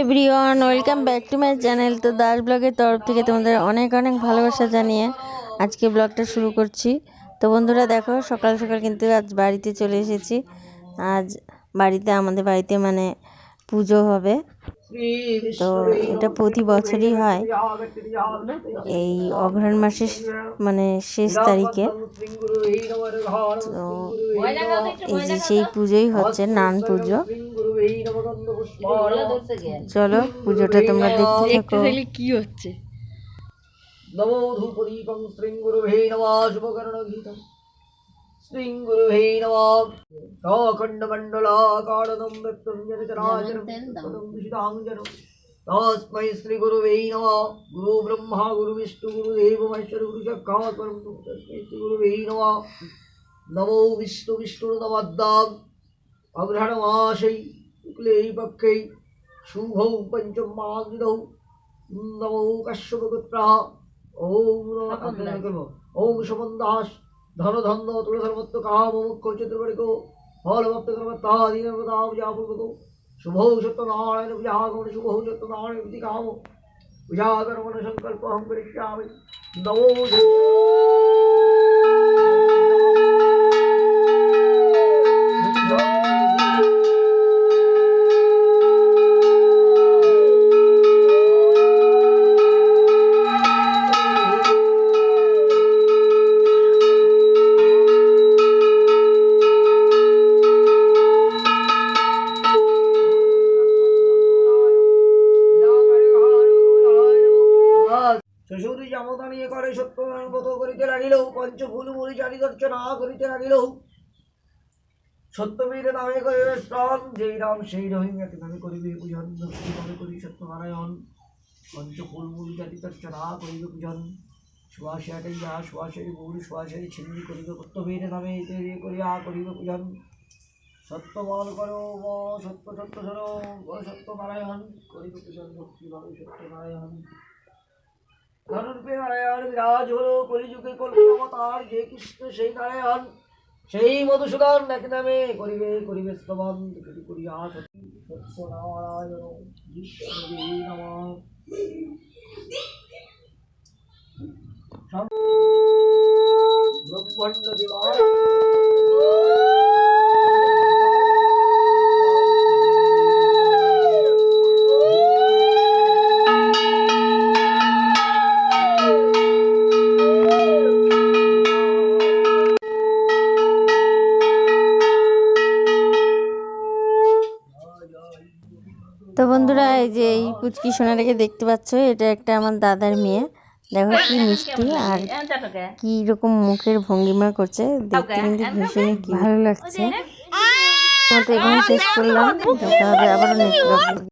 Everyone, welcome back to my channel. তো দাস ব্লগের তরফ থেকে তোমাদের অনেক অনেক ভালোবাসা জানিয়ে আজকে ব্লগটা শুরু করছি। তো বন্ধুরা দেখো, সকাল সকাল কিন্তু আজ বাড়িতে চলে এসেছি। আজ আমাদের বাড়িতে মানে পুজো হবে। তো এটা প্রতি বছরই হয় এই অঘ্রাণ মাসের মানে শেষ তারিখে। তো এই যে সেই পুজোই হচ্ছে নান পুজো। চলো পুজোটা তোমরা দেখতে থাকো। কি হচ্ছে? নমো ধূপদীপং শ্রীং গুরুভে নমঃ শুভকর্ণগীতম শ্রীং গুরুভে নমঃ অখণ্ডমণ্ডলাকারণং ব্যক্তং যেন চরাচরং তদং বিশুদ্ধাঙ্গজনং তস্मै শ্রী গুরুভে নমঃ। গুরু ব্রহ্মা গুরু বিষ্ণু গুরুদেব মহেশ্বর গুরু সাক্ষাৎ পরব্রহ্ম তস্मै শ্রী গুরুভে নমঃ। নমো বিষ্ণু বিষ্ণুর্নমদ্দাম অঘ্রাণমাসৈ শুক্লে পক্ষে শুভৌ পঞ্চমাগ্নিদৌ নমো কাশ্যপগোত্রः। ওম সমন্দাস ধন ধন্য তুলধর্মত্ব কাম মুখ্য চতুর্বর্গ ফলভক্ত কর্মত্তাদীনবদাবজাপূর্বক শুভৌ সত্যনারায়ণ পূজাগমন শুভৌ সত্যনারায়ণ প্রতি কাম পূজাকর্মণ সংকল্প অহং করিষ্যামি। নমো শ্বশুরি জামতা নিয়ে করে সত্যনারায়ণ ব্রত করিতে লাগিল, পঞ্চফুল মুড়ি চারি দর্শনা করিতে লাগিল। সত্যবীর নামে করিবে স্নান, যেই রাম সেই রহিম এক নামে করিবে পূজন। ভক্তি নামে করি সত্যনারায়ণ, পঞ্চফুল মুড়ি চারি দর্শনা করিবে পূজন। সুয়াশে আটাইয়া সুয়াশের গৌরী সুয়াশের ছিন্নি করিবে সত্যবীর নামে তৈরি করিয়া করিবে পূজন। সত্যবল করো সত্য সত্য ধরো সত্যনারায়ণ করিবে পূজন। ভক্তি ভাবে সত্যনারায়ণ ধনুর্পে নারায়ণ বিরাজ হলো কলিযুগে কল্পনাবতার, যে কৃষ্ণ সেই নারায়ণ সেই মধুসূদন এক নামে করিবে করিবে স্তবন করিয়া সত্যনারায়ণ বিষ্ণুবে নমঃ। ব্রহ্মাণ্ড দেবায় তো বন্ধুরা, এই যে এই পুচকি সোনাটাকে দেখতে পাচ্ছ, এটা একটা আমার দাদার মেয়ে। দেখো কি মিষ্টি আর কি রকম মুখের ভঙ্গিমা করছে, দেখতে কিন্তু ভীষণই ভালো লাগছে। তো এখানে শেষ করলাম, দেখা হবে আবারও নেক্সট ব্লগে।